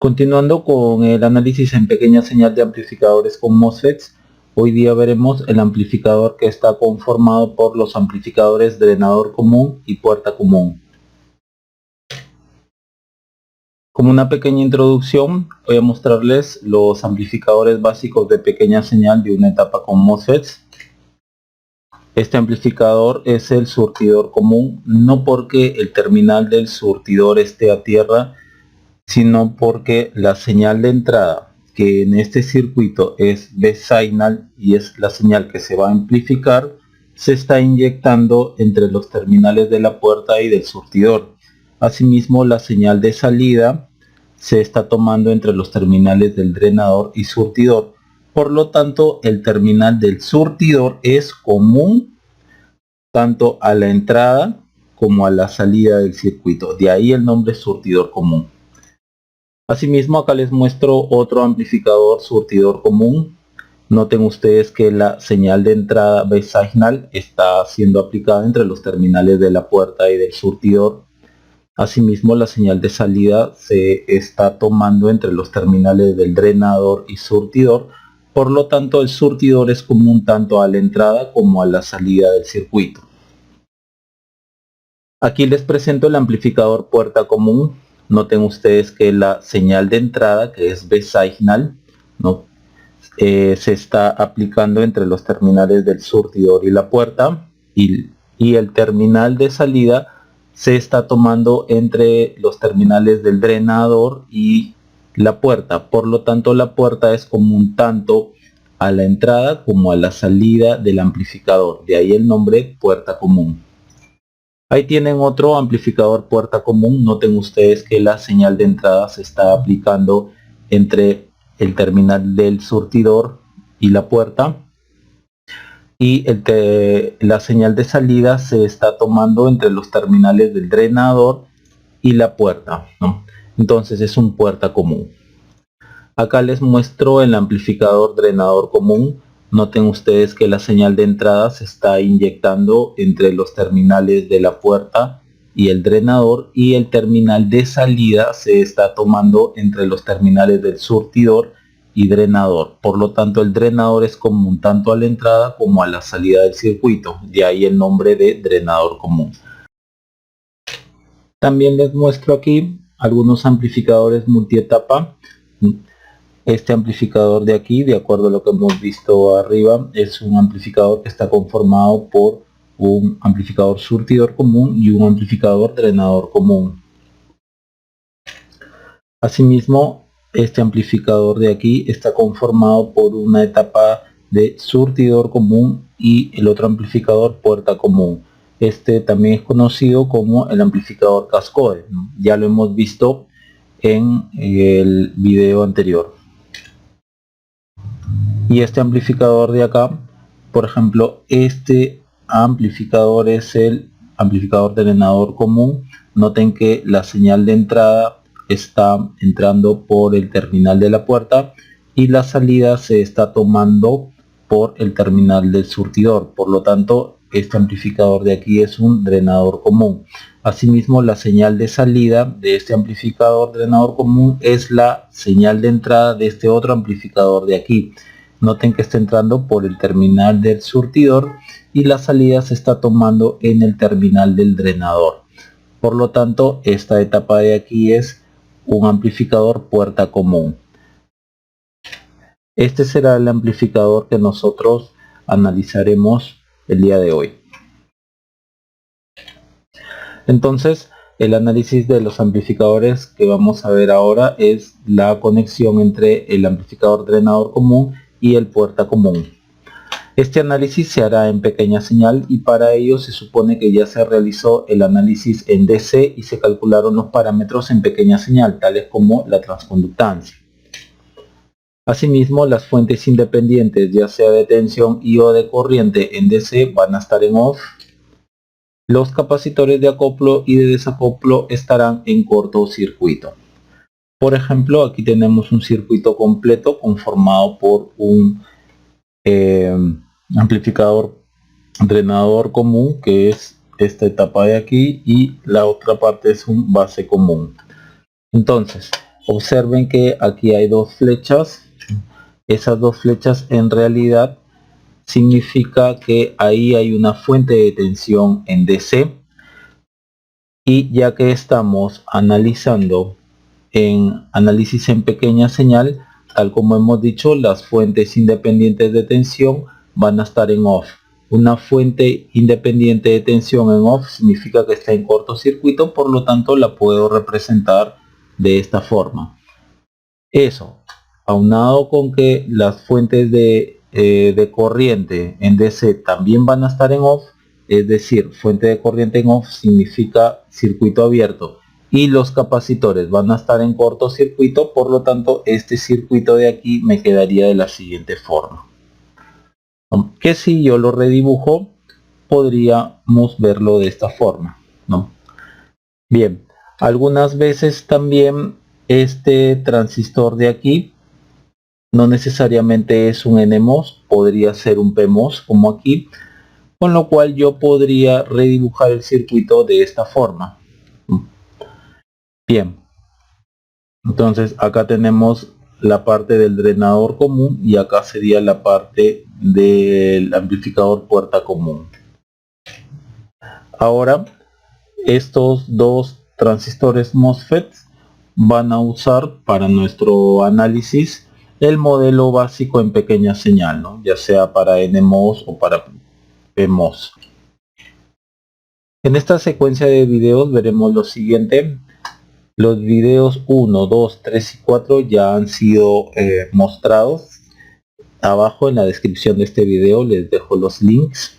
Continuando con el análisis en pequeña señal de amplificadores con MOSFETs, hoy día veremos el amplificador que está conformado por los amplificadores drenador común y puerta común. Como una pequeña introducción, voy a mostrarles los amplificadores básicos de pequeña señal de una etapa con MOSFETs. Este amplificador es el surtidor común, no porque el terminal del surtidor esté a tierra, sino porque la señal de entrada, que en este circuito es B-signal y es la señal que se va a amplificar, se está inyectando entre los terminales de la puerta y del surtidor. Asimismo, la señal de salida se está tomando entre los terminales del drenador y surtidor. Por lo tanto, el terminal del surtidor es común tanto a la entrada como a la salida del circuito. De ahí el nombre surtidor común. Asimismo, acá les muestro otro amplificador surtidor común. Noten ustedes que la señal de entrada B-signal está siendo aplicada entre los terminales de la puerta y del surtidor. Asimismo, la señal de salida se está tomando entre los terminales del drenador y surtidor. Por lo tanto, el surtidor es común tanto a la entrada como a la salida del circuito. Aquí les presento el amplificador puerta común. Noten ustedes que la señal de entrada, que es B-signal, se está aplicando entre los terminales del surtidor y la puerta, y el terminal de salida se está tomando entre los terminales del drenador y la puerta. Por lo tanto, la puerta es común tanto a la entrada como a la salida del amplificador. De ahí el nombre puerta común. Ahí tienen otro amplificador puerta común. Noten ustedes que la señal de entrada se está aplicando entre el terminal del surtidor y la puerta, y la señal de salida se está tomando entre los terminales del drenador y la puerta, Entonces es un puerta común. Acá les muestro el amplificador drenador común. Noten ustedes que la señal de entrada se está inyectando entre los terminales de la puerta y el drenador, y el terminal de salida se está tomando entre los terminales del surtidor y drenador. Por lo tanto, el drenador es común tanto a la entrada como a la salida del circuito. De ahí el nombre de drenador común. También les muestro aquí algunos amplificadores multietapa. Este amplificador de aquí, de acuerdo a lo que hemos visto arriba, es un amplificador que está conformado por un amplificador surtidor común y un amplificador drenador común. Asimismo, este amplificador de aquí está conformado por una etapa de surtidor común y el otro amplificador puerta común. Este también es conocido como el amplificador cascode. Ya lo hemos visto en el video anterior. Y este amplificador de acá, por ejemplo, este amplificador es el amplificador drenador común. Noten que la señal de entrada está entrando por el terminal de la puerta y la salida se está tomando por el terminal del surtidor. Por lo tanto, este amplificador de aquí es un drenador común. Asimismo, la señal de salida de este amplificador drenador común es la señal de entrada de este otro amplificador de aquí. Noten que está entrando por el terminal del surtidor y la salida se está tomando en el terminal del drenador. Por lo tanto, esta etapa de aquí es un amplificador puerta común. Este será el amplificador que nosotros analizaremos el día de hoy. Entonces, el análisis de los amplificadores que vamos a ver ahora es la conexión entre el amplificador drenador común y el puerta común. Este análisis se hará en pequeña señal y para ello se supone que ya se realizó el análisis en DC y se calcularon los parámetros en pequeña señal, tales como la transconductancia. Asimismo, las fuentes independientes, ya sea de tensión y o de corriente en DC, van a estar en off. Los capacitores de acoplo y de desacoplo estarán en cortocircuito. Por ejemplo, aquí tenemos un circuito completo conformado por un amplificador drenador común, que es esta etapa de aquí, y la otra parte es un base común. Entonces, Observen que aquí hay dos flechas. Esas dos flechas en realidad significa que ahí hay una fuente de tensión en DC, y ya que estamos analizando en análisis en pequeña señal, tal como hemos dicho, las fuentes independientes de tensión van a estar en off. Una fuente independiente de tensión en off significa que está en cortocircuito, por lo tanto la puedo representar de esta forma. Eso, aunado con que las fuentes de corriente en DC también van a estar en off, es decir, fuente de corriente en off significa circuito abierto, y los capacitores van a estar en cortocircuito, por lo tanto este circuito de aquí me quedaría de la siguiente forma, que si yo lo redibujo podríamos verlo de esta forma, ¿no? Bien, algunas veces también este transistor de aquí no necesariamente es un NMOS, podría ser un PMOS como aquí, con lo cual yo podría redibujar el circuito de esta forma. Bien, entonces acá tenemos la parte del drenador común y acá sería la parte del amplificador puerta común. Ahora estos dos transistores MOSFET van a usar para nuestro análisis el modelo básico en pequeña señal, ¿no? Ya sea para NMOS o para PMOS. En esta secuencia de videos veremos lo siguiente. Los videos 1, 2, 3 y 4 ya han sido mostrados. Abajo en la descripción de este video les dejo los links.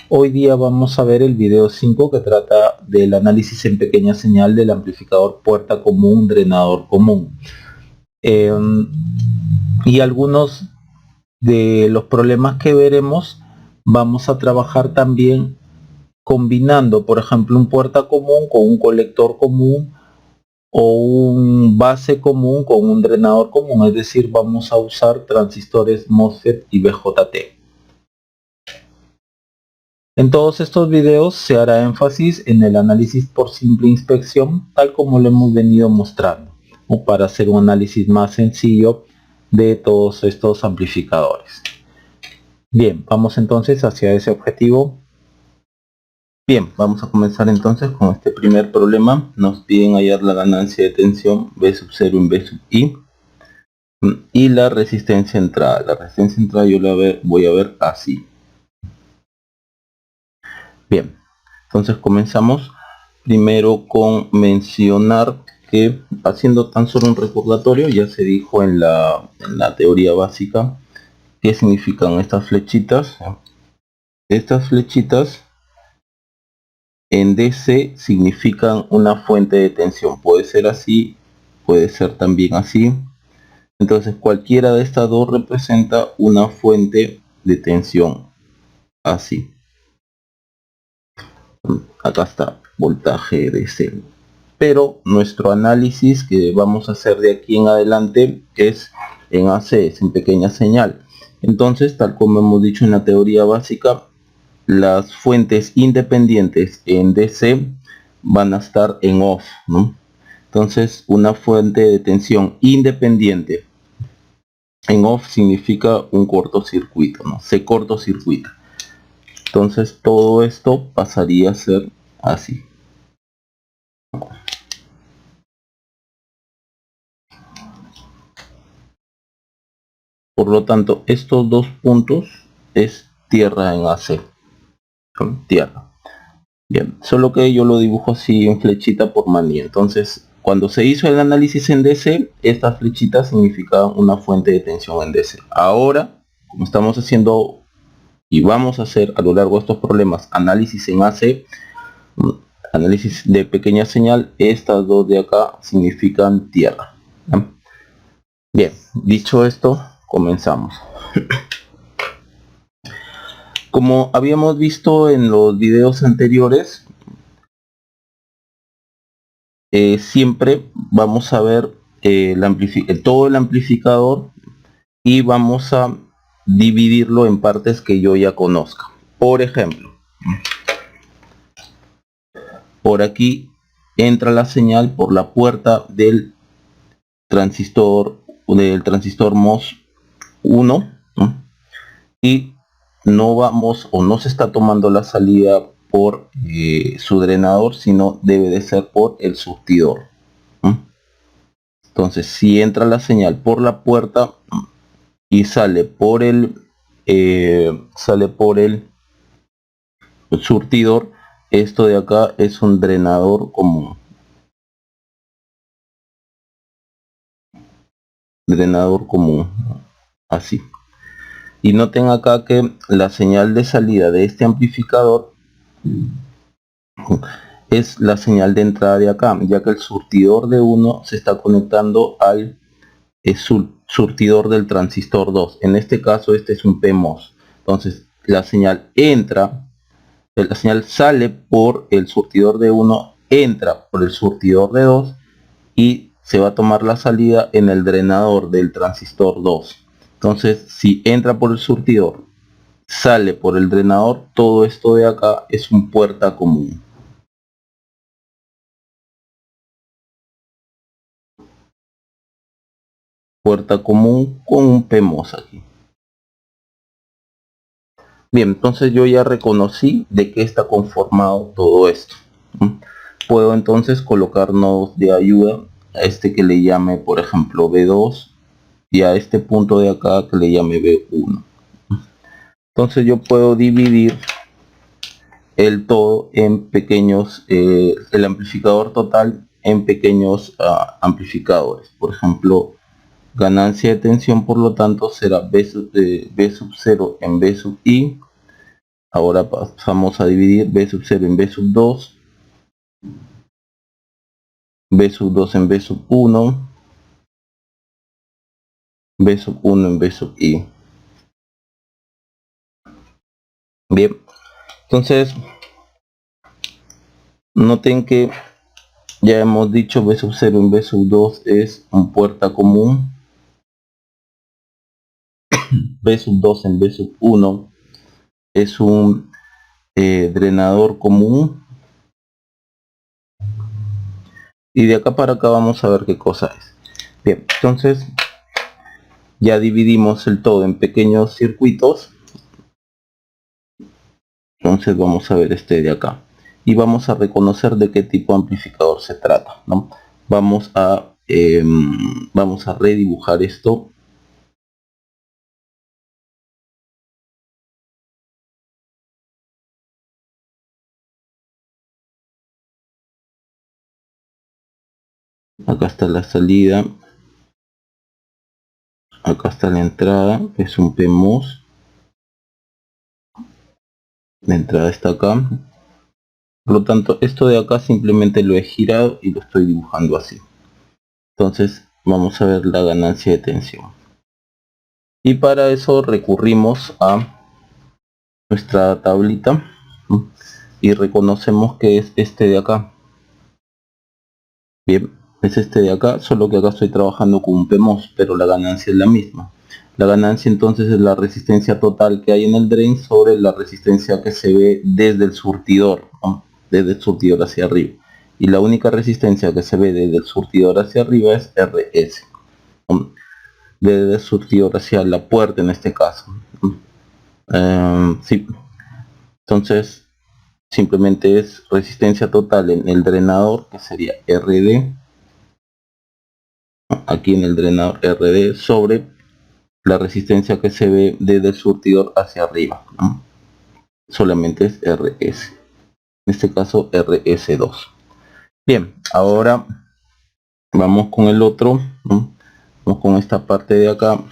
Hoy día vamos a ver el video 5, que trata del análisis en pequeña señal del amplificador puerta común, drenador común. Y algunos de los problemas que veremos vamos a trabajar también combinando, por ejemplo, un puerta común con un colector común o un base común con un drenador común, es decir, vamos a usar transistores MOSFET y BJT. En todos estos videos se hará énfasis en el análisis por simple inspección, tal como lo hemos venido mostrando, o para hacer un análisis más sencillo de todos estos amplificadores. Bien, vamos entonces hacia ese objetivo. Bien, vamos a comenzar entonces con este primer problema. Nos piden hallar la ganancia de tensión V sub 0 en V sub I y la resistencia entrada. La resistencia entrada yo la voy a ver así. Bien, entonces comenzamos primero con mencionar que, haciendo tan solo un recordatorio, ya se dijo en la teoría básica qué significan estas flechitas. Estas flechitas en DC significan una fuente de tensión. Puede ser así, puede ser también así. Entonces cualquiera de estas dos representa una fuente de tensión así. Acá está voltaje DC. Pero nuestro análisis que vamos a hacer de aquí en adelante es en AC, es en pequeña señal. Entonces, tal como hemos dicho en la teoría básica, las fuentes independientes en DC van a estar en off, ¿no? Entonces, una fuente de tensión independiente en off significa un cortocircuito, ¿no? Se cortocircuita. Entonces, todo esto pasaría a ser así. Por lo tanto, estos dos puntos es tierra en AC. Tierra. Bien, solo que yo lo dibujo así en flechita por manía. Entonces, cuando se hizo el análisis en DC, estas flechitas significaban una fuente de tensión en DC. Ahora, como estamos haciendo y vamos a hacer a lo largo de estos problemas análisis en AC, análisis de pequeña señal, estas dos de acá significan tierra. Bien, dicho esto, comenzamos. Como habíamos visto en los videos anteriores, siempre vamos a ver todo el amplificador y vamos a dividirlo en partes que yo ya conozca. Por ejemplo, por aquí entra la señal por la puerta del transistor MOS 1, ¿no? Y no vamos o no se está tomando la salida por su drenador, sino debe de ser por el surtidor, ¿no? Entonces si entra la señal por la puerta y sale por el surtidor, esto de acá es un drenador común. Así. Y noten acá que la señal de salida de este amplificador es la señal de entrada de acá, ya que el surtidor de 1 se está conectando al surtidor del transistor 2. En este caso este es un PMOS. Entonces la señal la señal sale por el surtidor de 1, entra por el surtidor de 2 y se va a tomar la salida en el drenador del transistor 2. Entonces si entra por el surtidor, sale por el drenador, todo esto de acá es un puerta común. Puerta común con un PMOS aquí. Bien, entonces yo ya reconocí de qué está conformado todo esto. Puedo entonces colocar nodos de ayuda a este que le llame, por ejemplo, B2, y a este punto de acá que le llame B1. Entonces yo puedo dividir el todo en pequeños, el amplificador total en pequeños amplificadores. Por ejemplo, ganancia de tensión, por lo tanto, será B sub 0 en B sub I. Ahora pasamos a dividir B sub 0 en B sub 2, B sub 2 en B sub 1, B sub 1 en B sub I. Bien, entonces noten que ya hemos dicho B sub 0 en B sub 2 es un puerta común, B sub 2 en B sub 1 es un drenador común, y de acá para acá vamos a ver qué cosa es. Bien, entonces ya dividimos el todo en pequeños circuitos. Entonces vamos a ver este de acá y vamos a reconocer de qué tipo de amplificador se trata, ¿no? Vamos a redibujar esto. Acá está la salida, acá está la entrada, es un PMOS. La entrada está acá, por lo tanto esto de acá simplemente lo he girado y lo estoy dibujando así. Entonces vamos a ver la ganancia de tensión, y para eso recurrimos a nuestra tablita, ¿no? Y reconocemos que es este de acá. Bien, es este de acá, solo que acá estoy trabajando con un PMOS, pero la ganancia es la misma. La ganancia entonces es la resistencia total que hay en el drain sobre la resistencia que se ve desde el surtidor, ¿no? Desde el surtidor hacia arriba. Y la única resistencia que se ve desde el surtidor hacia arriba es RS, ¿no? Desde el surtidor hacia la puerta en este caso. Sí. Entonces simplemente es resistencia total en el drenador, que sería RD, aquí en el drenador RD, sobre la resistencia que se ve desde el surtidor hacia arriba, ¿no? Solamente es RS, en este caso RS2. Bien, ahora vamos con el otro, ¿no? Vamos con esta parte de acá.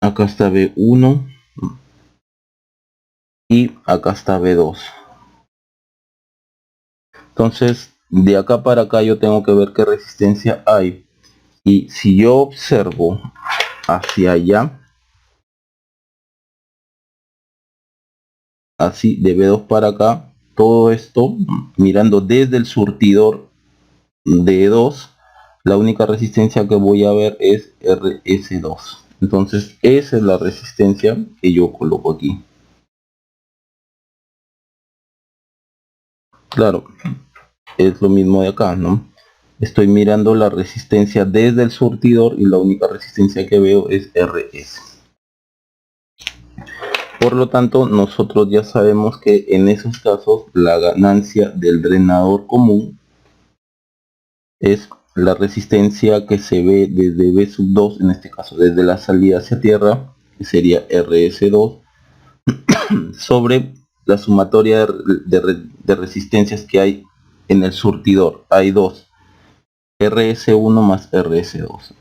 Acá está B1 y acá está B2. Entonces de acá para acá yo tengo que ver qué resistencia hay, y si yo observo hacia allá, así de B2 para acá, todo esto mirando desde el surtidor de 2, la única resistencia que voy a ver es RS2. Entonces esa es la resistencia que yo coloco aquí. Claro, es lo mismo de acá, ¿no? Estoy mirando la resistencia desde el surtidor y la única resistencia que veo es RS. Por lo tanto, nosotros ya sabemos que en esos casos la ganancia del drenador común es la resistencia que se ve desde V2, en este caso desde la salida hacia tierra, que sería RS2, sobre la sumatoria de resistencias que hay en el surtidor. Hay dos, RS1 más RS2.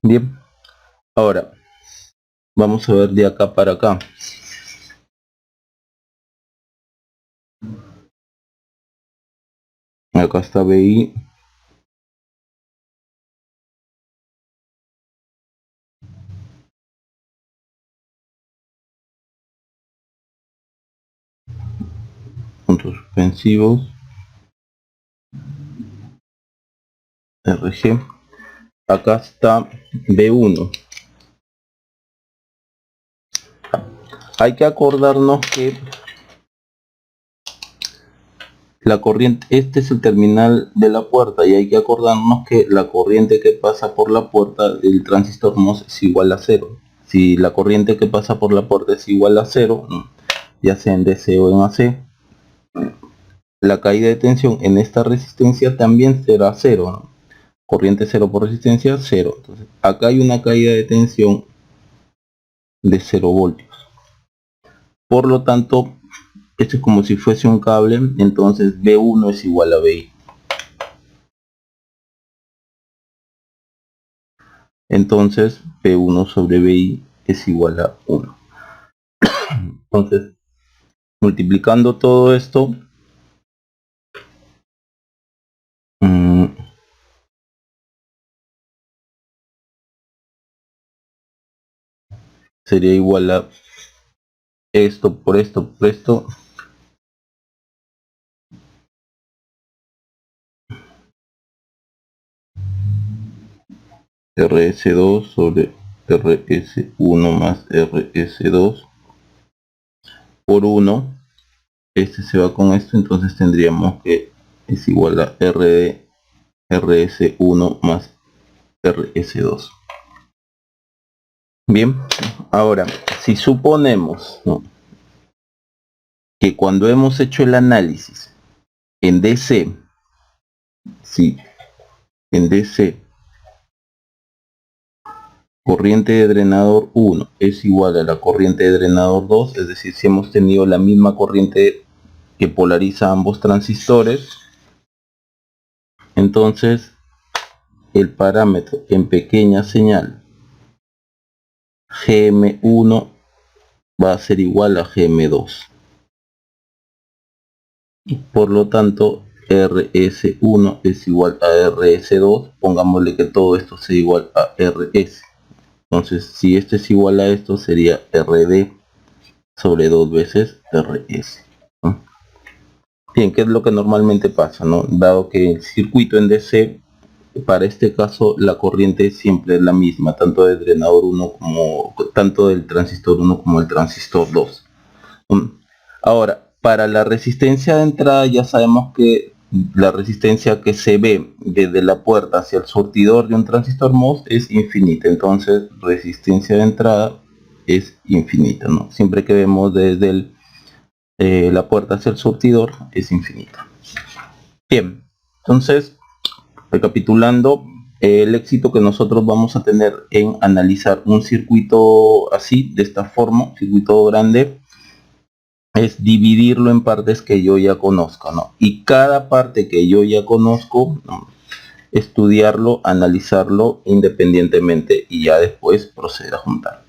Bien, ahora vamos a ver de acá para acá. Acá está BI. Puntos suspensivos. RG. Acá está B1. Hay que acordarnos que la corriente, este es el terminal de la puerta y hay que acordarnos que la corriente que pasa por la puerta del transistor MOS es igual a 0. Si la corriente que pasa por la puerta es igual a 0, ya sea en DC o en AC, la caída de tensión en esta resistencia también será 0, ¿no? Corriente 0 por resistencia 0. Entonces acá hay una caída de tensión de 0 voltios. Por lo tanto, esto es como si fuese un cable, entonces B1 es igual a BI. Entonces P1 sobre BI es igual a 1. Entonces, multiplicando todo esto, sería igual a esto por esto por esto. RS2 sobre RS1 más RS2 por 1. Este se va con esto, entonces tendríamos que es igual a RS1 más RS2. Bien, ahora si suponemos, ¿no?, que cuando hemos hecho el análisis en DC, si en DC corriente de drenador 1 es igual a la corriente de drenador 2, es decir, si hemos tenido la misma corriente que polariza ambos transistores, entonces el parámetro en pequeña señal GM1 va a ser igual a GM2. Por lo tanto, RS1 es igual a RS2. Pongámosle que todo esto sea igual a RS. Entonces, si este es igual a esto, sería RD sobre 2 veces RS. ¿No? Bien, ¿qué es lo que normalmente pasa, no? Dado que el circuito en DC, para este caso, la corriente siempre es la misma, tanto del drenador 1 como tanto del transistor 1 como el transistor 2. Ahora, para la resistencia de entrada ya sabemos que la resistencia que se ve desde la puerta hacia el surtidor de un transistor MOS es infinita. Entonces, resistencia de entrada es infinita, ¿no? Siempre que vemos desde la puerta hacia el surtidor es infinita. Bien, entonces, recapitulando, el éxito que nosotros vamos a tener en analizar un circuito así, de esta forma, circuito grande, es dividirlo en partes que yo ya conozco, ¿no? Y cada parte que yo ya conozco, ¿no?, estudiarlo, analizarlo independientemente y ya después proceder a juntar.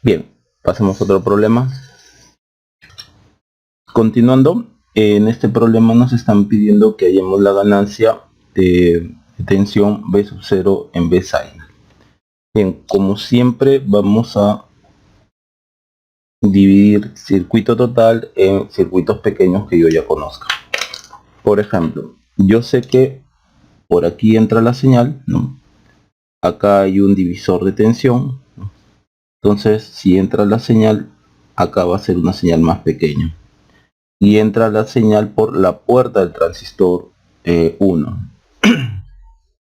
Bien, pasemos a otro problema. Continuando, en este problema nos están pidiendo que hallemos la ganancia de tensión V sub 0 en V sin. Bien, como siempre vamos a dividir circuito total en circuitos pequeños que yo ya conozca. Por ejemplo, yo sé que por aquí entra la señal, ¿no? Acá hay un divisor de tensión, ¿no? Entonces, si entra la señal acá va a ser una señal más pequeña. Y entra la señal por la puerta del transistor 1.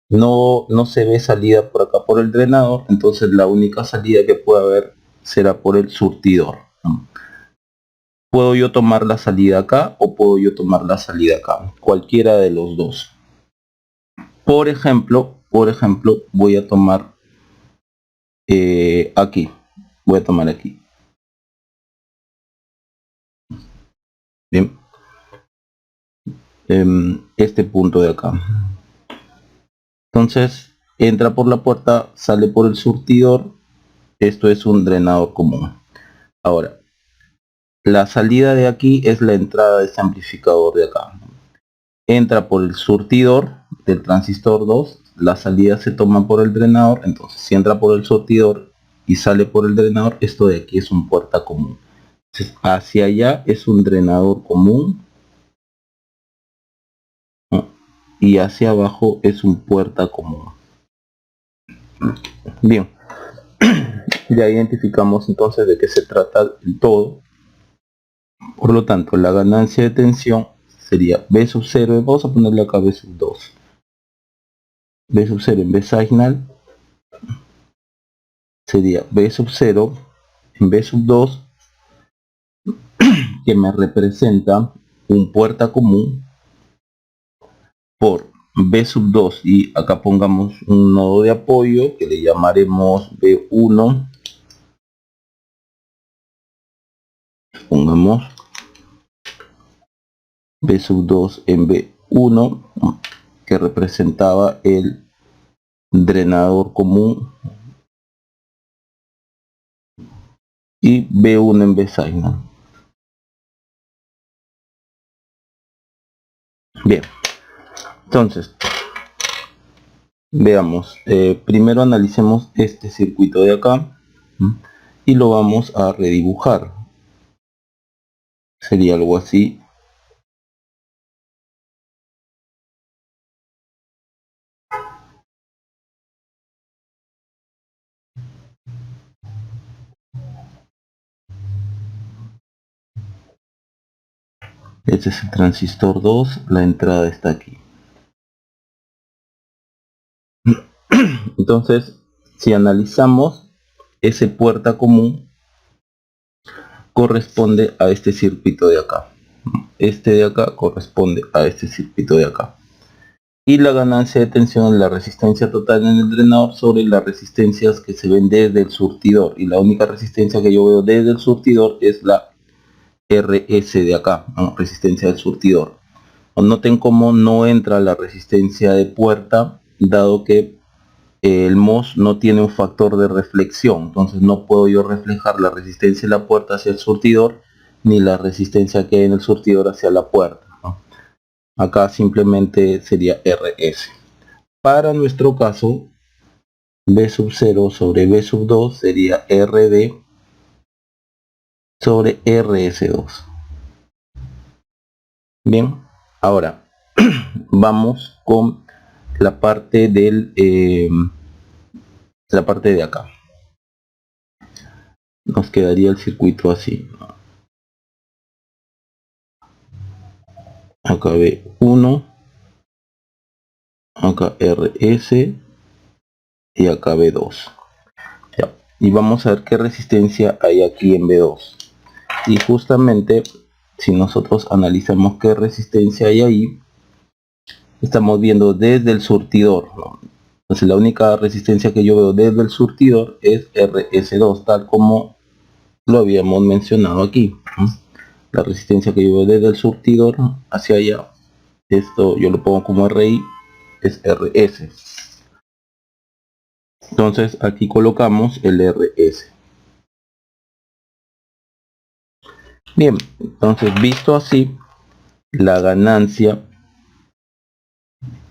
No se ve salida por acá por el drenador, entonces la única salida que puede haber será por el surtidor, ¿no? Puedo yo tomar la salida acá o puedo yo tomar la salida acá, cualquiera de los dos. Por ejemplo, voy a tomar aquí, voy a tomar aquí. Bien, este punto de acá. Entonces entra por la puerta, sale por el surtidor. Esto es un drenador común. Ahora, la salida de aquí es la entrada de este amplificador de acá. Entra por el surtidor del transistor 2, la salida se toma por el drenador. Entonces si entra por el surtidor y sale por el drenador, esto de aquí es un puerta común. Entonces hacia allá es un drenador común, ¿no? Y hacia abajo es un puerta común. Bien, ya identificamos entonces de qué se trata el todo. Por lo tanto, la ganancia de tensión sería B sub 0, vamos a ponerle acá B sub 2. B sub 0 en B signal sería B sub 0 en B sub 2, que me representa un puerta común, por B sub 2, y acá pongamos un nodo de apoyo que le llamaremos B1. Pongamos B sub 2 en B1, que representaba el drenador común, y B1 en B signal. Bien, entonces veamos, primero analicemos este circuito de acá y lo vamos a redibujar. Sería algo así. Este es el transistor 2, la entrada está aquí. Entonces, si analizamos, ese puerta común corresponde a este circuito de acá. Este de acá corresponde a este circuito de acá. Y la ganancia de tensión es la resistencia total en el drenador sobre las resistencias que se ven desde el surtidor. Y la única resistencia que yo veo desde el surtidor es la RS de acá, ¿no? Resistencia del surtidor. Noten cómo no entra la resistencia de puerta, dado que el MOS no tiene un factor de reflexión. Entonces no puedo yo reflejar la resistencia de la puerta hacia el surtidor, ni la resistencia que hay en el surtidor hacia la puerta, ¿no? Acá simplemente sería RS. Para nuestro caso, B sub 0 sobre B sub 2 sería RD sobre RS2. Bien, ahora vamos con la parte del la parte de acá. Nos quedaría el circuito así. Acá B1, acá RS y acá B2. Ya. Y vamos a ver qué resistencia hay aquí en B2. Y justamente, si nosotros analizamos qué resistencia hay ahí, estamos viendo desde el surtidor, ¿no? Entonces la única resistencia que yo veo desde el surtidor es RS2, tal como lo habíamos mencionado aquí, ¿no? La resistencia que yo veo desde el surtidor hacia allá, esto yo lo pongo como RI, es RS. Entonces aquí colocamos el RS. Bien, entonces visto así, la ganancia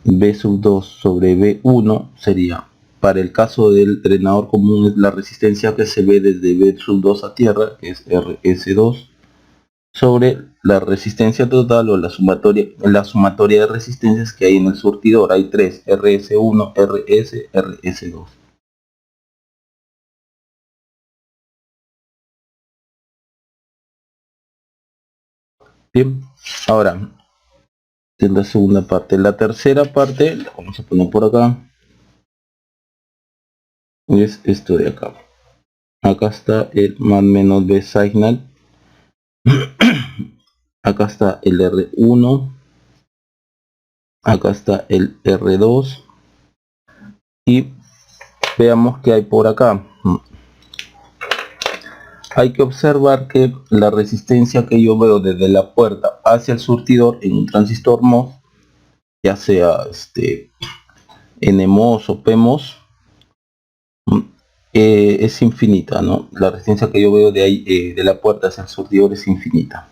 B sub 2 sobre B1 sería, para el caso del drenador común, es la resistencia que se ve desde B sub 2 a tierra, que es RS2, sobre la resistencia total o la sumatoria de resistencias que hay en el surtidor. Hay tres: RS1, RS, RS2. Bien, ahora en la segunda parte, la tercera parte la vamos a poner por acá, es esto de acá. Acá está el más menos b signal, acá está el R1, acá está el R2 y veamos qué hay por acá. Hay que observar que la resistencia que yo veo desde la puerta hacia el surtidor en un transistor MOS, ya sea NMOS o PMOS, es infinita, ¿no? La resistencia que yo veo de ahí, de la puerta hacia el surtidor, es infinita.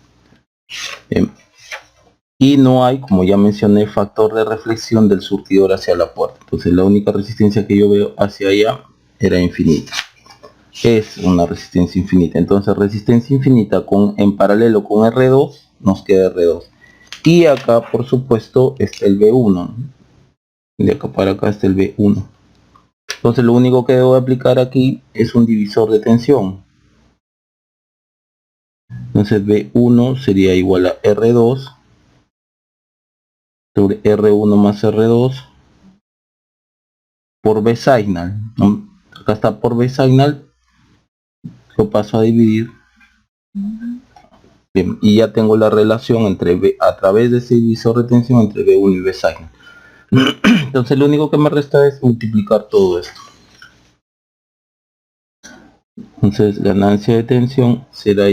Y no hay, como ya mencioné, factor de reflexión del surtidor hacia la puerta. Entonces la única resistencia que yo veo hacia allá era infinita. Es una resistencia infinita. Entonces resistencia infinita en paralelo con R2 nos queda R2. Y acá, por supuesto, está el B1. De acá para acá está el B1. Entonces lo único que debo aplicar aquí es un divisor de tensión. Entonces B1 sería igual a R2 sobre R1 más R2 por B signal, ¿no? Acá está por B signal, lo paso a dividir. Bien, y ya tengo la relación entre B, a través de ese divisor de tensión, entre B1 y B signal. Entonces lo único que me resta es multiplicar todo esto. Entonces ganancia de tensión será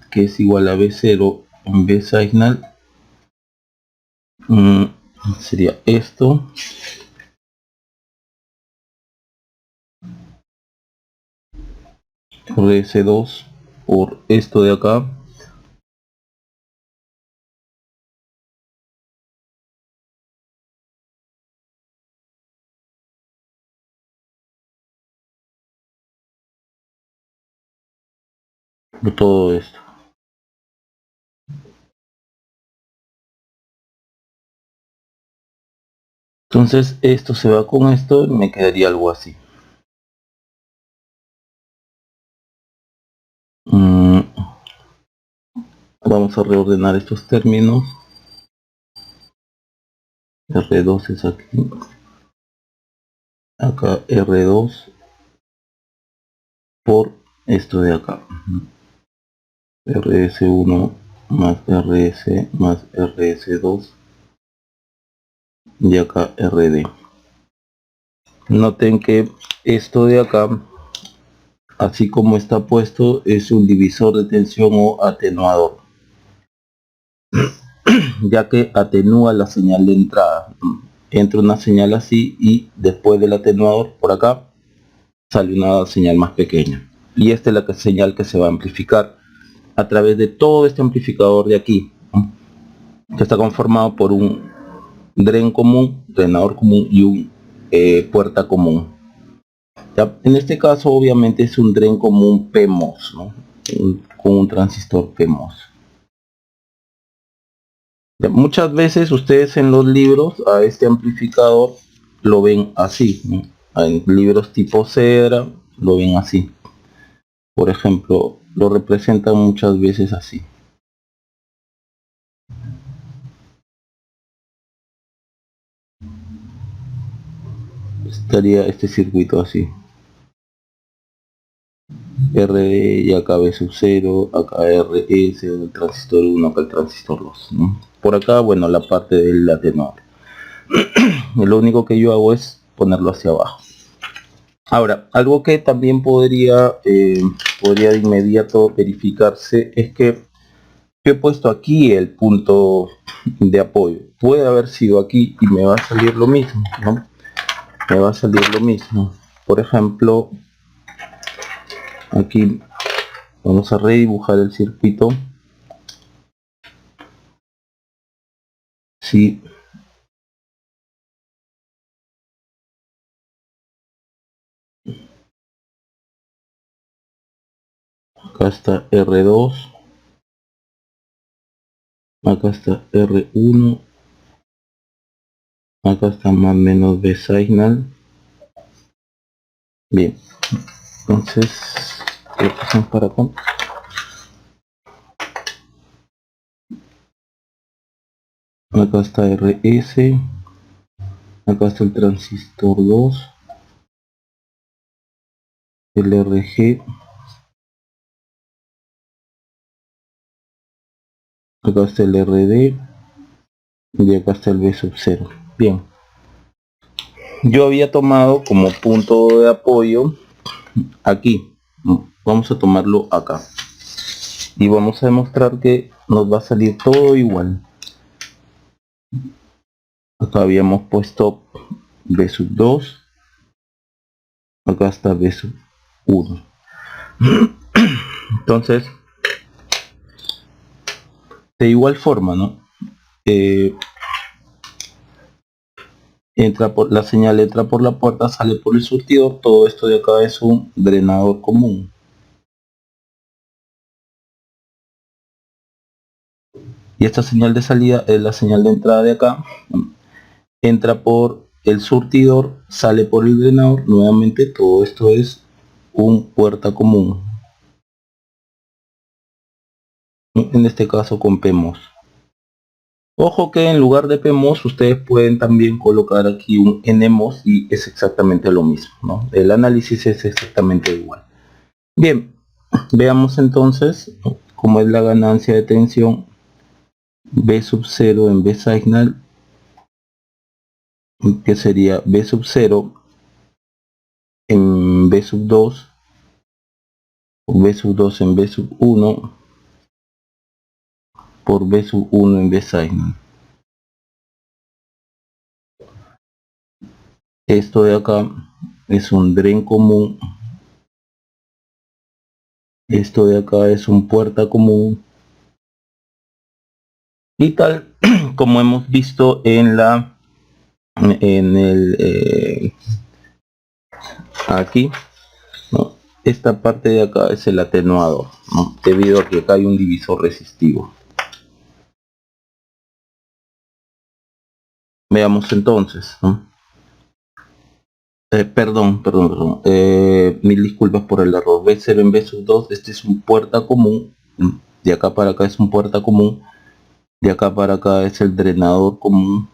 que es igual a B0 en B signal. Sería esto. Por S2 por esto de acá. Por todo esto. Entonces esto se va con esto y me quedaría algo así. Vamos a reordenar estos términos. R2 es aquí. Acá R2 por esto de acá. RS1 más RS más RS2. Y acá RD. Noten que esto de acá, así como está puesto, es un divisor de tensión o atenuador, ya que atenúa la señal de entrada. Entra una señal así y después del atenuador por acá sale una señal más pequeña, y esta es la señal que se va a amplificar a través de todo este amplificador de aquí, que está conformado por un dren común, drenador común y un puerta común. Ya, en este caso obviamente es un dren común PMOS, ¿no? Con un transistor PMOS. Ya, muchas veces ustedes en los libros a este amplificador lo ven así, ¿no? En libros tipo Cedra lo ven así. Por ejemplo, lo representan muchas veces así. Estaría este circuito así. RD y acá B sub 0, acá RS, el transistor 1, acá el transistor 2, ¿no? Por acá, bueno, la parte del atenuador. Lo único que yo hago es ponerlo hacia abajo. Ahora, algo que también podría de inmediato verificarse es que yo he puesto aquí el punto de apoyo. Puede haber sido aquí y me va a salir lo mismo, ¿no? Me va a salir lo mismo. Por ejemplo, aquí vamos a redibujar el circuito. Si acá está R2, acá está R1, acá está más o menos B signal. Bien, entonces lo pasamos para acá. acá está RS, acá está el transistor 2, el RG, acá está el RD y acá está el B sub 0. Bien, yo había tomado como punto de apoyo aquí, vamos a tomarlo acá y vamos a demostrar que nos va a salir todo igual. Acá habíamos puesto B sub 2, acá está B sub 1. Entonces, de igual forma, ¿no? Entra por la señal, entra por la puerta, sale por el surtidor. Todo esto de acá es un drenador común. Y esta señal de salida es la señal de entrada de acá. Entra por el surtidor, sale por el drenador. Nuevamente todo esto es un puerta común. En este caso con PMOS. Ojo que en lugar de PMOS ustedes pueden también colocar aquí un NMOS y es exactamente lo mismo, ¿no? El análisis es exactamente igual. Bien, veamos entonces cómo es la ganancia de tensión B sub 0 en B signal, que sería B sub 0 en B sub 2, o B sub 2 en B sub 1 por B sub 1 en B signal. Esto de acá es un drain común, esto de acá es un puerta común, y tal como hemos visto en la aquí, ¿no? Esta parte de acá es el atenuador, ¿no? Debido a que acá hay un divisor resistivo. Veamos entonces, ¿no? Perdón, mil disculpas por el error. B0 en B sub 2, este es un puerta común, de acá para acá es un puerta común, de acá para acá es el drenador común,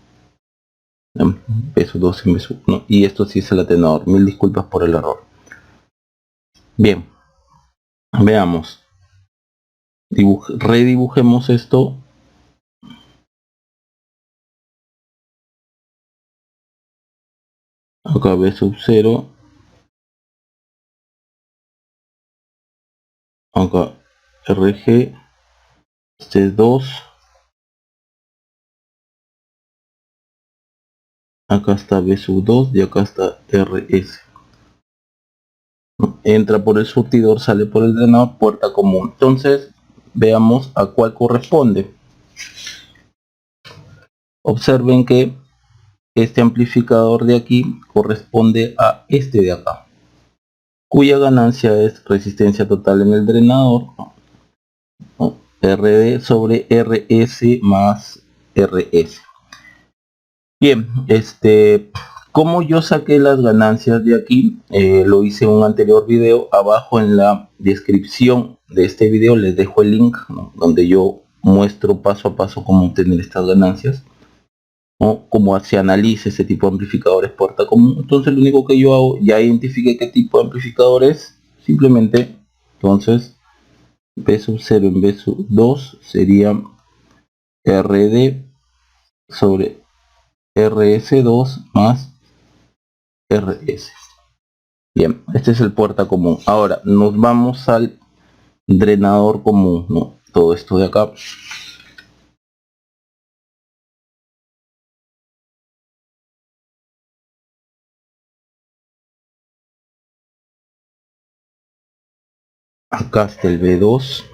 B sub 2 en B sub 1, y esto sí es el atenuador. Mil disculpas por el error. Bien, veamos, redibujemos esto. Acá B sub 0, acá RG, este es 2, acá está B sub 2 y acá está RS. Entra por el surtidor, sale por el drenador, puerta común. Entonces veamos a cuál corresponde. Observen que este amplificador de aquí corresponde a este de acá, cuya ganancia es resistencia total en el drenador, ¿no? RD sobre RS más RS. Bien, como yo saqué las ganancias de aquí, lo hice en un anterior video. Abajo en la descripción de este video les dejo el link, ¿no? Donde yo muestro paso a paso cómo obtener estas ganancias, o cómo se analiza ese tipo de amplificadores puerta común. Entonces lo único que yo hago, ya identifiqué qué tipo de amplificador es, simplemente entonces B sub 0 en B sub 2 sería RD sobre RS2 más RS. Bien, este es el puerta común. Ahora nos vamos al drenador común, ¿no? Todo esto de acá. Acá está el B2.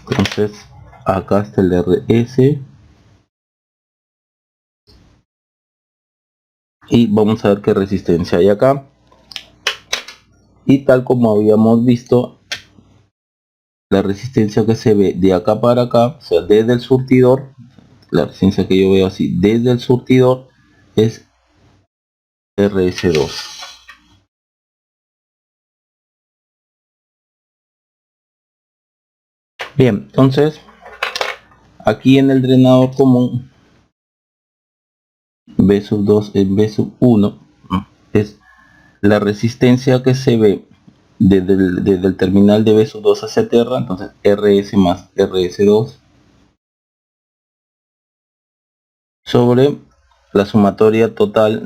Entonces acá está el RS. Y vamos a ver qué resistencia hay acá. Y tal como habíamos visto, la resistencia que se ve de acá para acá, o sea, desde el surtidor, la resistencia que yo veo así, desde el surtidor, es RS2. Bien, entonces aquí en el drenador común B sub 2 en B sub 1 es la resistencia que se ve desde el terminal de B sub 2 hacia tierra, entonces RS más RS2 sobre la sumatoria total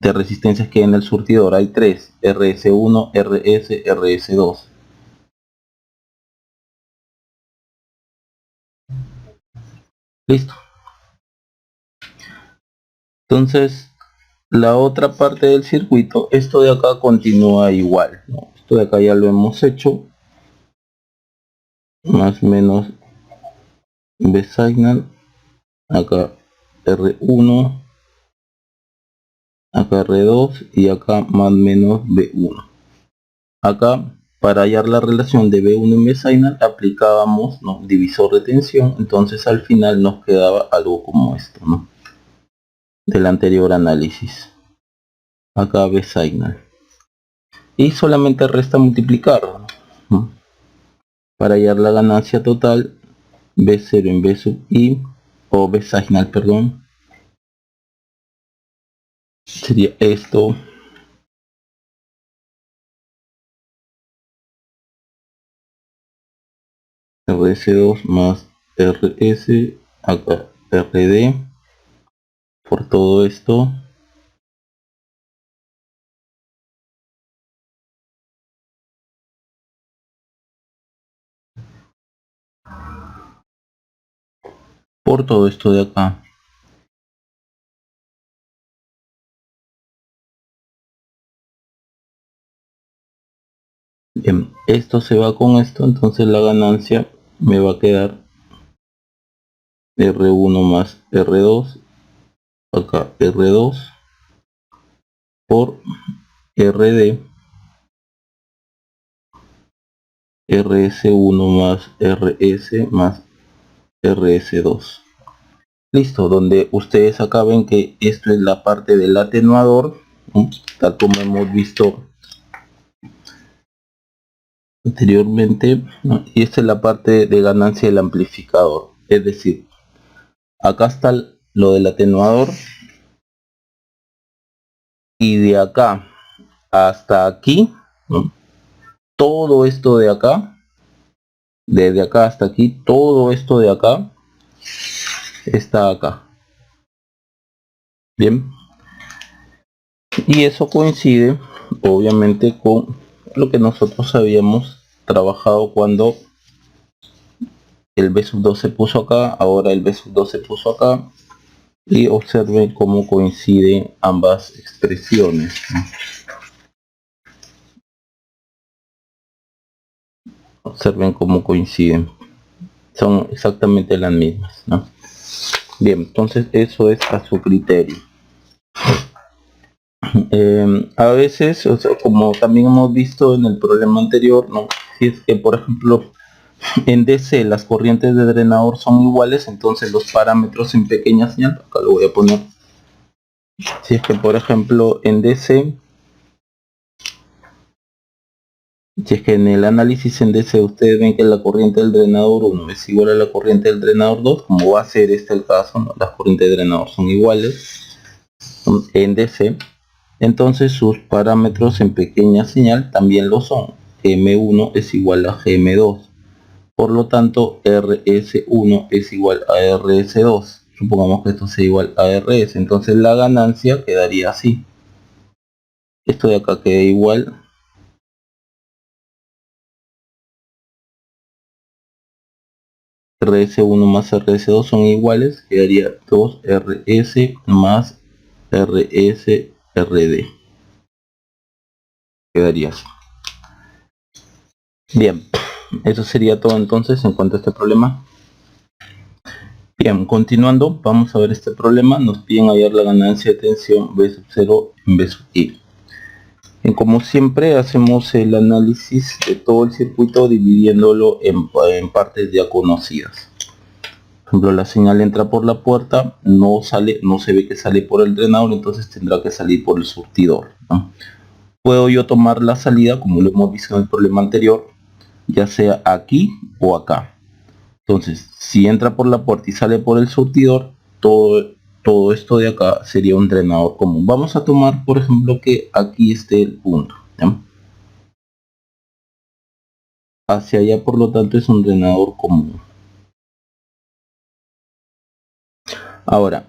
de resistencias que hay en el surtidor. Hay 3, RS1, RS, RS2. Listo. Entonces, la otra parte del circuito, esto de acá continúa igual, ¿no? Esto de acá ya lo hemos hecho. Más o menos B signal. Acá R1. Acá R2 y acá más o menos B1. Acá, para hallar la relación de B1 y B signal, aplicábamos, ¿no?, divisor de tensión. Entonces al final nos quedaba algo como esto, ¿no?, del anterior análisis. Acá B signal. Y solamente resta multiplicar, ¿no?, para hallar la ganancia total B0 en B sub I, o B signal, perdón. Sería esto. RS2 más RS, acá RD, por todo esto. Por todo esto de acá. Bien, esto se va con esto, entonces la ganancia me va a quedar R1 más R2, acá R2 por RD, RS1 más RS más RS2. Listo, donde ustedes acá ven que esto es la parte del atenuador, tal como hemos visto anteriormente, ¿no?, y esta es la parte de ganancia del amplificador. Es decir, acá está lo del atenuador, y de acá hasta aquí, ¿no?, todo esto de acá, desde acá hasta aquí, todo esto de acá está acá. Bien, y eso coincide obviamente con lo que nosotros habíamos trabajado cuando el B sub 2 se puso acá. Ahora el B sub 2 se puso acá, y observen cómo coinciden ambas expresiones, ¿no? Observen cómo coinciden, son exactamente las mismas, ¿no? Bien, entonces eso es a su criterio. A veces, o sea, como también hemos visto en el problema anterior, ¿no?, si es que por ejemplo en DC las corrientes de drenador son iguales, entonces los parámetros en pequeña señal, acá lo voy a poner, si es que por ejemplo en DC, si es que en el análisis en DC ustedes ven que la corriente del drenador 1 es igual a la corriente del drenador 2, como va a ser este el caso, ¿no?, las corrientes de drenador son iguales en DC, entonces sus parámetros en pequeña señal también lo son. M1 es igual a GM2, por lo tanto RS1 es igual a RS2. Supongamos que esto sea igual a RS, entonces la ganancia quedaría así. Esto de acá queda igual RS1 más RS2 son iguales, quedaría 2RS más RS-RD. Quedaría así. Bien, eso sería todo entonces en cuanto a este problema. Bien, continuando, vamos a ver este problema. Nos piden hallar la ganancia de tensión B sub 0 en B sub I. Como siempre, hacemos el análisis de todo el circuito dividiéndolo en partes ya conocidas. Por ejemplo, la señal entra por la puerta, no se ve que sale por el drenador, entonces tendrá que salir por el surtidor, ¿no? Puedo yo tomar la salida, como lo hemos visto en el problema anterior, ya sea aquí o acá. Entonces, si entra por la puerta y sale por el surtidor, todo esto de acá sería un drenador común. Vamos a tomar, por ejemplo, que aquí esté el punto, ¿ya? Hacia allá, por lo tanto, es un drenador común. Ahora,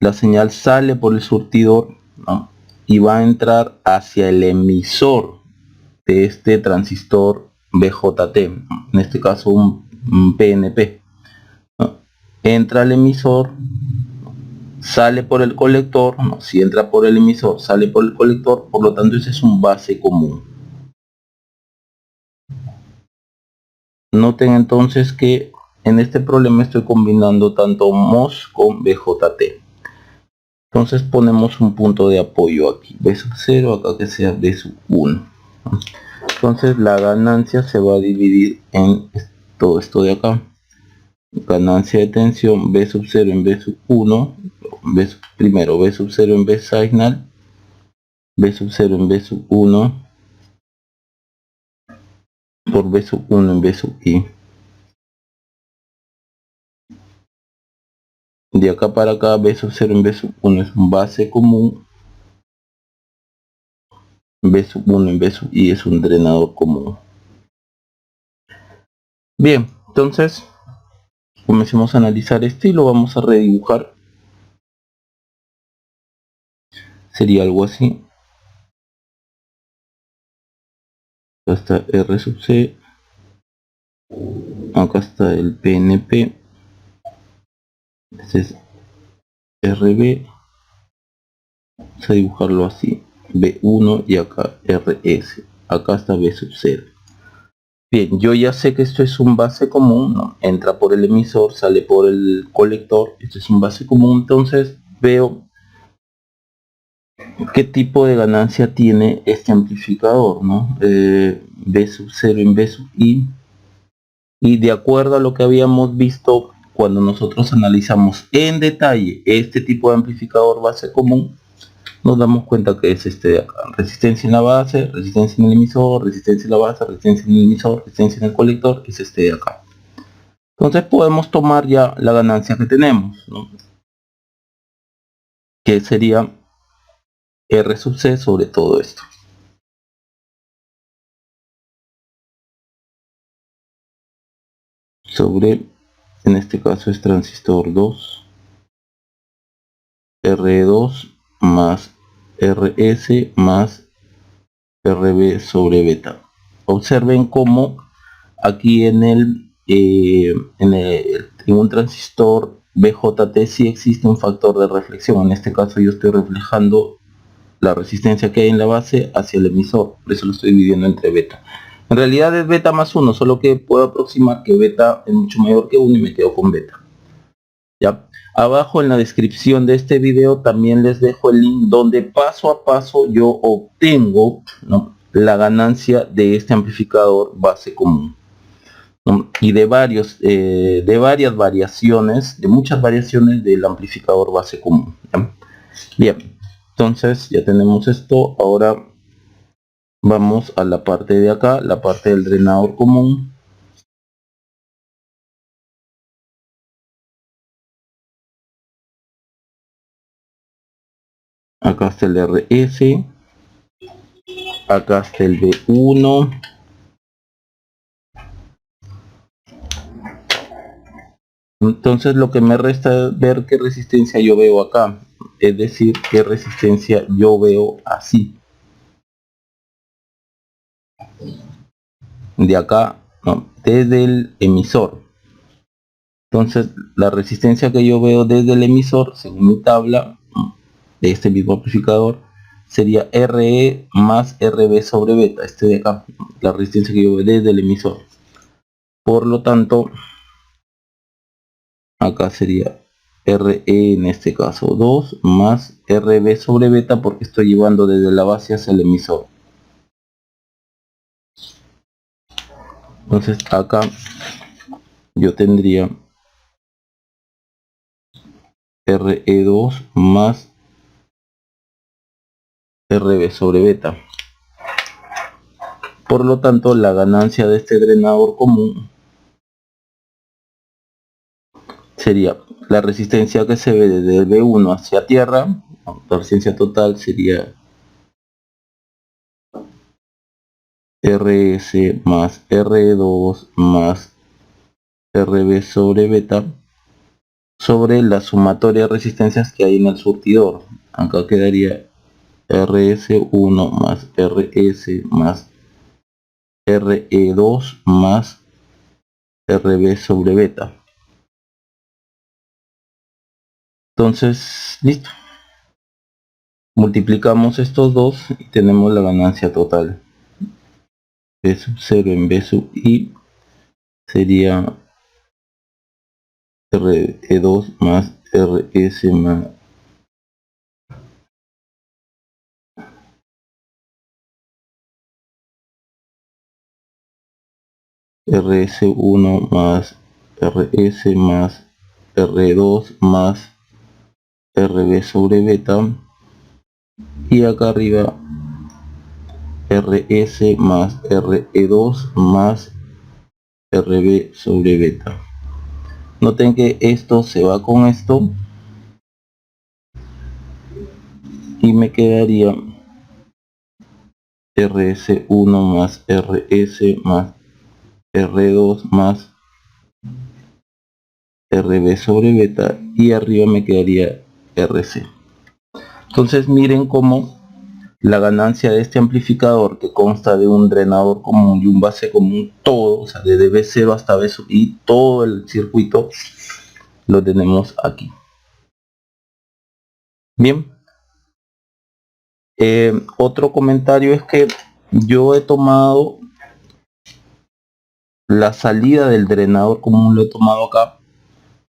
la señal sale por el surtidor, ¿no? Y va a entrar hacia el emisor de este transistor BJT, en este caso un PNP, ¿no? Entra al emisor, sale por el colector, ¿no? Si entra por el emisor, sale por el colector, por lo tanto ese es un base común. Noten entonces que en este problema estoy combinando tanto MOS con BJT. Entonces ponemos un punto de apoyo aquí, B sub 0, acá que sea B sub 1. Entonces la ganancia se va a dividir en todo esto de acá. Ganancia de tensión B sub 0 en B sub 1, primero B sub 0 en B signal, B sub 0 en B sub 1, por B sub 1 en B sub I. De acá para acá, B sub 0 en B sub 1 es un base común, B sub 1 en B sub I es un drenador común. Bien, entonces comencemos a analizar esto y lo vamos a redibujar. Sería algo así. Acá está R sub C, acá está el PNP, este es RB, vamos a dibujarlo así, B1 y acá RS, acá está B sub 0. Bien, yo ya sé que esto es un base común, ¿no? Entra por el emisor, sale por el colector, esto es un base común, entonces veo qué tipo de ganancia tiene este amplificador, ¿no? B sub 0 en B sub I, y de acuerdo a lo que habíamos visto cuando nosotros analizamos en detalle este tipo de amplificador base común, nos damos cuenta que es este de acá: resistencia en la base, resistencia en el emisor, resistencia en la base, resistencia en el emisor, resistencia en el colector, es este de acá. Entonces podemos tomar ya la ganancia que tenemos, ¿no? Que sería R sub C sobre todo esto. Sobre, en este caso es transistor 2, R2 más RS más RB sobre beta. Observen cómo aquí en un transistor BJT sí existe un factor de reflexión. En este caso yo estoy reflejando la resistencia que hay en la base hacia el emisor, por eso lo estoy dividiendo entre beta. En realidad es beta más 1, solo que puedo aproximar que beta es mucho mayor que 1 y me quedo con beta. ¿Ya? Abajo en la descripción de este video también les dejo el link donde paso a paso yo obtengo, ¿no?, la ganancia de este amplificador base común, ¿no?, y de varias variaciones, de muchas variaciones del amplificador base común. ¿Ya? Bien, entonces ya tenemos esto. Ahora vamos a la parte de acá, la parte del drenador común. Acá está el RS, acá está el B1, entonces lo que me resta es ver qué resistencia yo veo acá, es decir, qué resistencia yo veo así, de acá, no, desde el emisor. Entonces la resistencia que yo veo desde el emisor, según mi tabla de este mismo amplificador, sería RE más RB sobre beta, este de acá, la resistencia que yo veo desde el emisor. Por lo tanto, acá sería RE, en este caso 2 más RB sobre beta, porque estoy llevando desde la base hacia el emisor. Entonces acá yo tendría RE2 más RB sobre beta. Por lo tanto, la ganancia de este drenador común sería la resistencia que se ve desde el B1 hacia tierra. La resistencia total sería RS más R2 más RB sobre beta sobre la sumatoria de resistencias que hay en el surtidor. Acá quedaría RS1 más RS más RE2 más RB sobre beta. Entonces, listo. Multiplicamos estos dos y tenemos la ganancia total. B sub 0 en B sub I sería RE2 más RS más RS1 más RS más R2 más RB sobre beta, y acá arriba RS más RE2 más RB sobre beta. Noten que esto se va con esto y me quedaría RS1 más RS más R2 más RB sobre beta, y arriba me quedaría RC. Entonces miren cómo la ganancia de este amplificador, que consta de un drenador común y un base común, todo, o sea, desde B0 hasta B sub I, todo el circuito lo tenemos aquí. Bien. Otro comentario es que yo he tomado la salida del drenador común, lo he tomado acá.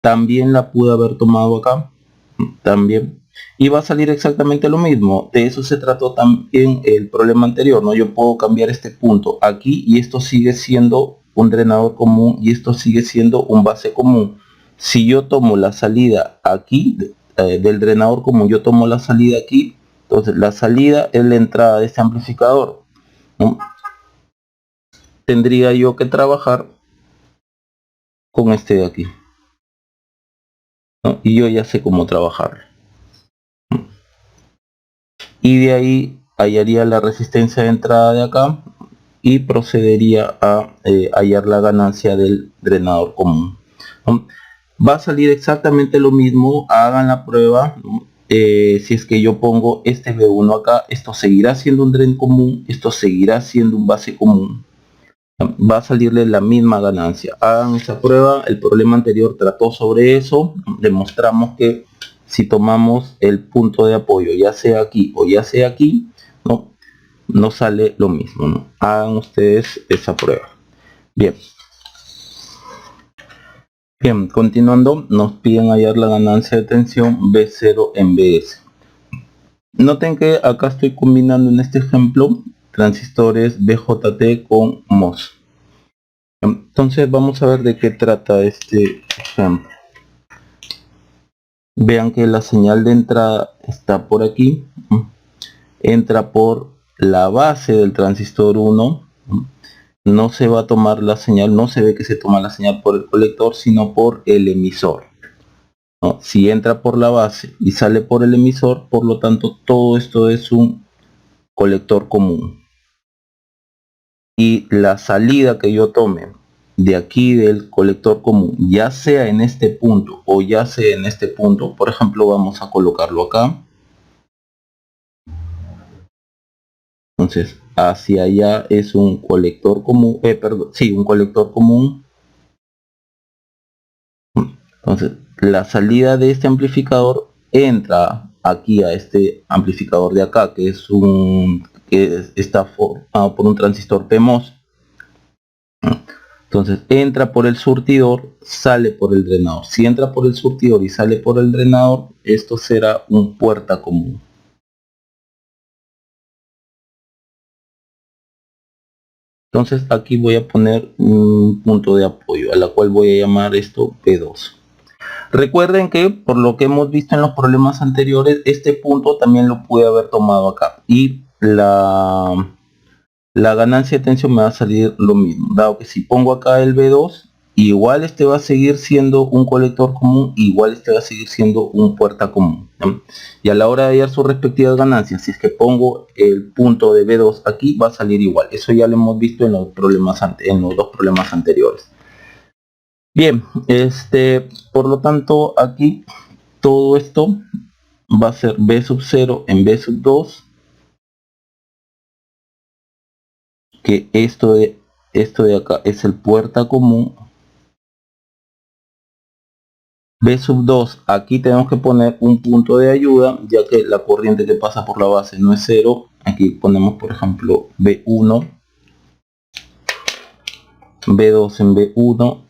También la pude haber tomado acá. También. Y va a salir exactamente lo mismo. De eso se trató también el problema anterior, ¿no? Yo puedo cambiar este punto aquí y esto sigue siendo un drenador común y esto sigue siendo un base común. Si yo tomo la salida aquí del drenador común, yo tomo la salida aquí, entonces la salida es la entrada de este amplificador, ¿no? Tendría yo que trabajar con este de aquí, ¿no? Y yo ya sé cómo trabajar. Y de ahí hallaría la resistencia de entrada de acá y procedería a hallar la ganancia del drenador común, ¿no? Va a salir exactamente lo mismo, hagan la prueba, ¿no? Si es que yo pongo este B1 acá, esto seguirá siendo un dren común, esto seguirá siendo un base común, va a salirle la misma ganancia. Hagan esa prueba, el problema anterior trató sobre eso, demostramos que si tomamos el punto de apoyo, ya sea aquí o ya sea aquí, no sale lo mismo, ¿no? Hagan ustedes esa prueba. Bien. Bien, continuando, nos piden hallar la ganancia de tensión B0 en BS. Noten que acá estoy combinando en este ejemplo transistores BJT con MOS. Entonces vamos a ver de qué trata este ejemplo. Vean que la señal de entrada está por aquí, entra por la base del transistor 1, no se va a tomar la señal, no se ve que se toma la señal por el colector, sino por el emisor, ¿no? Si entra por la base y sale por el emisor, por lo tanto todo esto es un colector común. Y la salida que yo tome de aquí del colector común, ya sea en este punto o ya sea en este punto, por ejemplo vamos a colocarlo acá, entonces hacia allá es un colector común, un colector común. Entonces la salida de este amplificador entra aquí a este amplificador de acá, que es está formado por un transistor PMOS. Entonces entra por el surtidor, sale por el drenador. Si entra por el surtidor y sale por el drenador, esto será un puerta común. Entonces aquí voy a poner un punto de apoyo, a la cual voy a llamar esto P2. Recuerden que por lo que hemos visto en los problemas anteriores, este punto también lo pude haber tomado acá. Y la ganancia de tensión me va a salir lo mismo, dado que si pongo acá el B2, igual este va a seguir siendo un colector común, igual este va a seguir siendo un puerta común, ¿no? Y a la hora de hallar sus respectivas ganancias, si es que pongo el punto de B2 aquí, va a salir igual. Eso ya lo hemos visto en los problemas en los dos problemas anteriores. Bien, por lo tanto aquí todo esto va a ser B sub 0 en B sub 2, que esto de acá es el puerta común. B sub 2, aquí tenemos que poner un punto de ayuda, ya que la corriente que pasa por la base no es 0. Aquí ponemos, por ejemplo, B1, B2 en B1.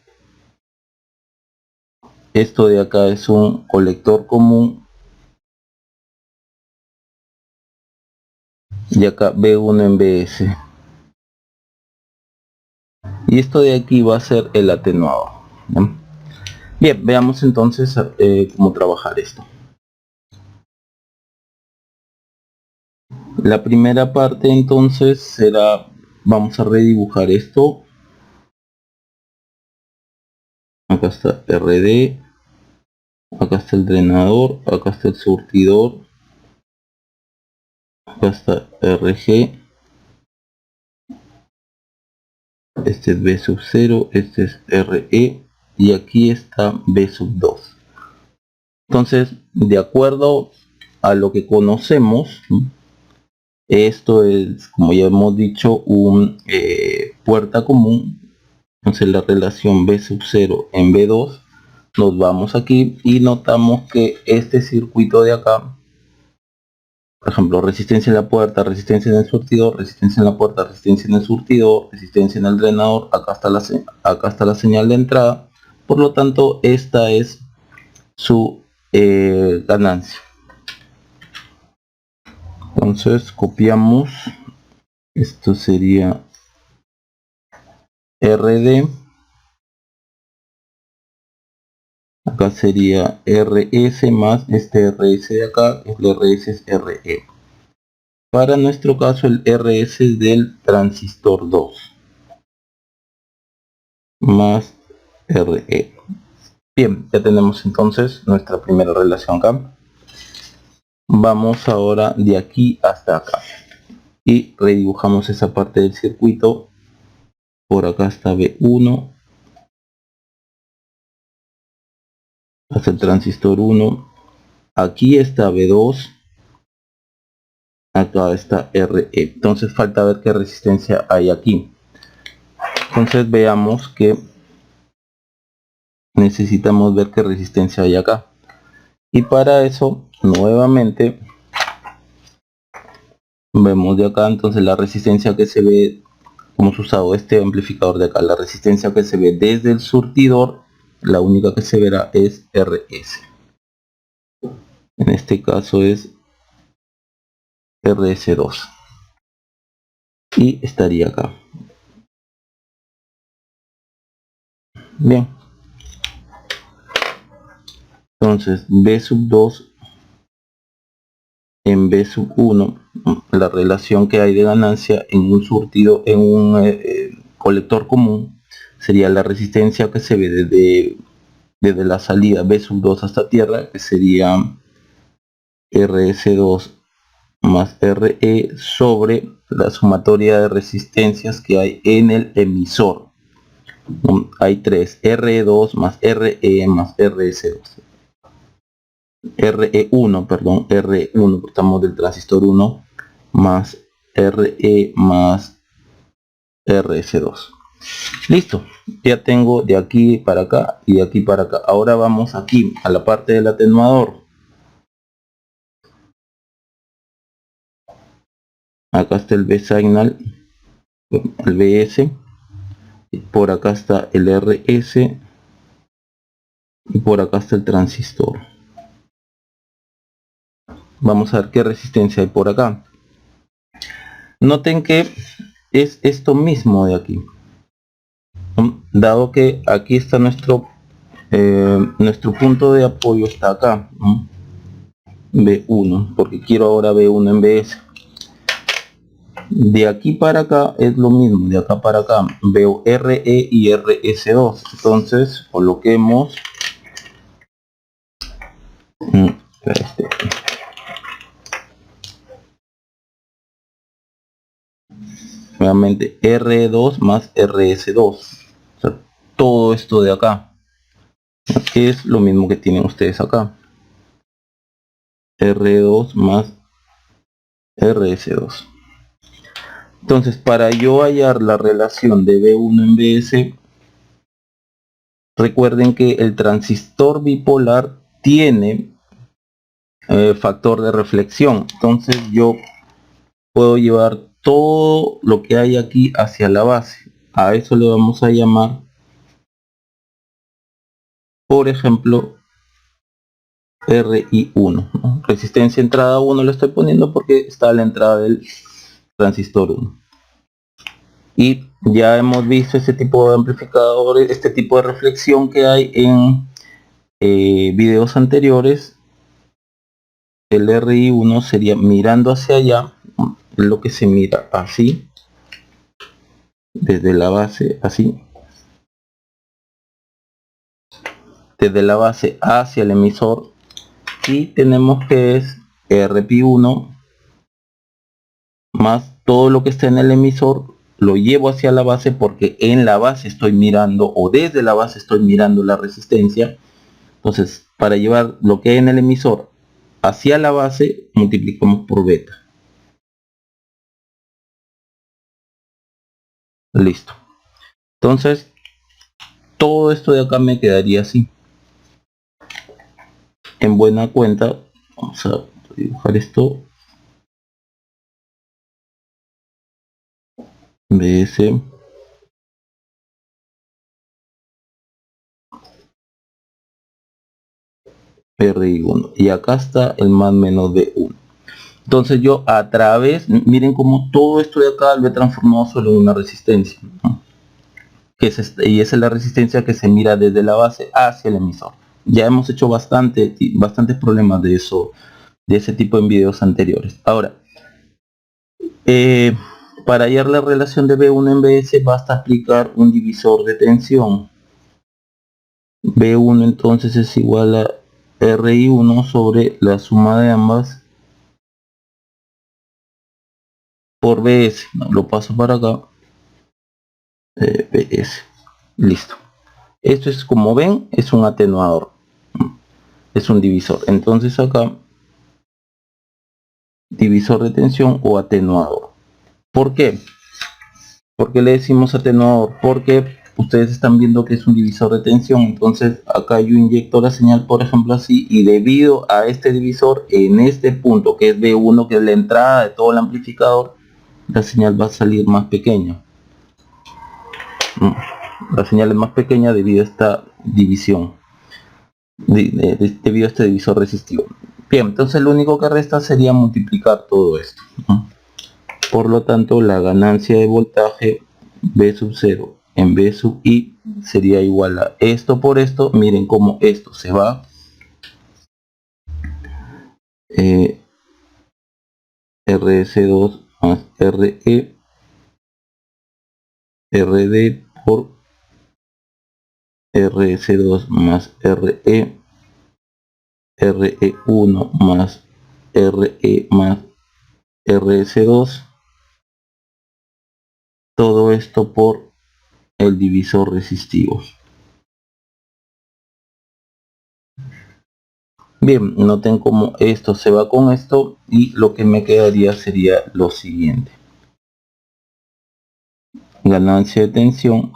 Esto de acá es un colector común. Y acá B1 en BS. Y esto de aquí va a ser el atenuador, ¿no? Bien, veamos entonces cómo trabajar esto. La primera parte entonces será, vamos a redibujar esto. Acá está RD, acá está el drenador, acá está el surtidor, acá está RG, este es B sub 0, este es RE y aquí está B sub 2. Entonces, de acuerdo a lo que conocemos, esto es, como ya hemos dicho, un puerta común. Entonces la relación B sub 0 en B2, nos vamos aquí y notamos que este circuito de acá, por ejemplo, resistencia en la puerta, resistencia en el surtidor, resistencia en la puerta, resistencia en el surtidor, resistencia en el drenador, acá está la señal de entrada. Por lo tanto, esta es su ganancia. Entonces copiamos, esto sería RD, acá sería RS más este RS de acá, el RS es RE. Para nuestro caso el RS del transistor 2 más RE. Bien, ya tenemos entonces nuestra primera relación acá. Vamos ahora de aquí hasta acá y redibujamos esa parte del circuito. Por acá está B1 hasta el transistor 1, aquí está B2, acá está RE. Entonces falta ver qué resistencia hay aquí. Entonces veamos que necesitamos ver qué resistencia hay acá, y para eso nuevamente vemos de acá entonces la resistencia que se ve. Hemos usado este amplificador de acá, la resistencia que se ve desde el surtidor, la única que se verá es RS. En este caso es RS2 y estaría acá. Bien, entonces B sub 2 en B sub 1, la relación que hay de ganancia en un surtido, en un colector común, sería la resistencia que se ve desde la salida B sub 2 hasta tierra, que sería RS2 más RE sobre la sumatoria de resistencias que hay en el emisor. Hay 3, RE2 más RE más RS2. RE1, perdón, RE1, estamos del transistor 1, más RE más RS2. Listo, ya tengo de aquí para acá y de aquí para acá. Ahora vamos aquí a la parte del atenuador. Acá está el B-signal, el BS, por acá está el RS y por acá está el transistor. Vamos a ver qué resistencia hay por acá. Noten que es esto mismo de aquí, dado que aquí está nuestro punto de apoyo, está acá, B1, porque quiero ahora B1 en BS. De aquí para acá es lo mismo, de acá para acá veo RE y RS2. Entonces coloquemos nuevamente R2 más RS2. O sea, todo esto de acá es lo mismo que tienen ustedes acá. R2 más RS2. Entonces, para yo hallar la relación de B1 en BS, recuerden que el transistor bipolar tiene factor de reflexión. Entonces yo puedo llevar todo lo que hay aquí hacia la base. A eso le vamos a llamar, por ejemplo, RI1, ¿no? Resistencia entrada 1 le estoy poniendo porque está a la entrada del transistor 1. Y ya hemos visto este tipo de amplificadores, este tipo de reflexión que hay en videos anteriores. El RI1 sería mirando hacia allá, lo que se mira así, desde la base, así, desde la base hacia el emisor, y tenemos que es RP1 más todo lo que está en el emisor, lo llevo hacia la base porque en la base estoy mirando, o desde la base estoy mirando la resistencia. Entonces, para llevar lo que hay en el emisor hacia la base, multiplicamos por beta. Listo. Entonces, todo esto de acá me quedaría así. En buena cuenta, vamos a dibujar esto. BS RI1. Y acá está el más menos de 1. Entonces yo a través, miren como todo esto de acá lo he transformado solo en una resistencia, ¿no? Y esa es la resistencia que se mira desde la base hacia el emisor. Ya hemos hecho bastantes problemas de eso, de ese tipo en videos anteriores. Ahora, para hallar la relación de B1 en BS basta aplicar un divisor de tensión. B1 entonces es igual a RI1 sobre la suma de ambas por BS. Lo paso para acá. BS. Listo. Esto es, como ven, es un atenuador. Es un divisor. Entonces acá, divisor de tensión o atenuador. ¿Por qué? ¿Por qué le decimos atenuador? Porque ustedes están viendo que es un divisor de tensión. Entonces acá yo inyecto la señal, por ejemplo, así, y debido a este divisor, en este punto que es B1, que es la entrada de todo el amplificador, la señal va a salir más pequeña. La señal es más pequeña debido a esta división, debido a este divisor resistivo. Bien, entonces lo único que resta sería multiplicar todo esto. Por lo tanto, la ganancia de voltaje B sub 0 en B sub I sería igual a esto por esto. Miren cómo esto se va. RS2 más RE, RD por RS2 más RE, RE1 más RE más RS2, todo esto por el divisor resistivo. Bien, noten cómo esto se va con esto y lo que me quedaría sería lo siguiente. Ganancia de tensión,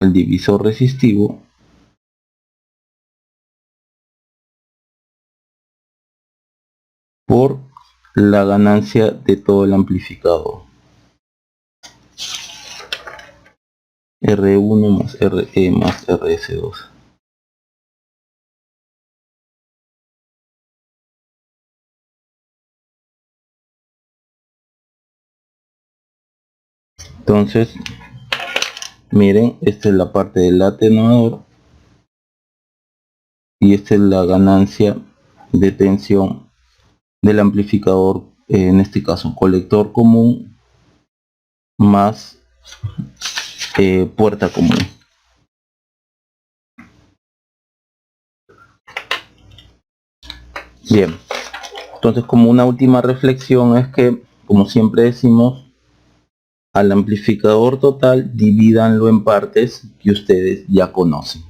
el divisor resistivo, por la ganancia de todo el amplificador. R1 más RE más RS2. Entonces, miren, esta es la parte del atenuador y esta es la ganancia de tensión del amplificador, en este caso colector común más puerta común. Bien, entonces como una última reflexión es que, como siempre decimos, al amplificador total divídanlo en partes que ustedes ya conocen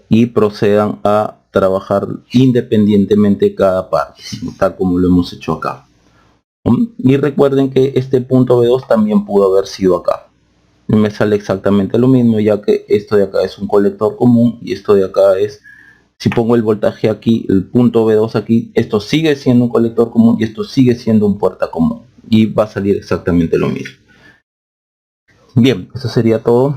y procedan a trabajar independientemente cada parte, tal como lo hemos hecho acá. Y recuerden que este punto B2 también pudo haber sido acá. Me sale exactamente lo mismo, ya que esto de acá es un colector común y esto de acá es, si pongo el voltaje aquí, el punto B2 aquí, esto sigue siendo un colector común y esto sigue siendo un puerta común y va a salir exactamente lo mismo. Bien, eso sería todo.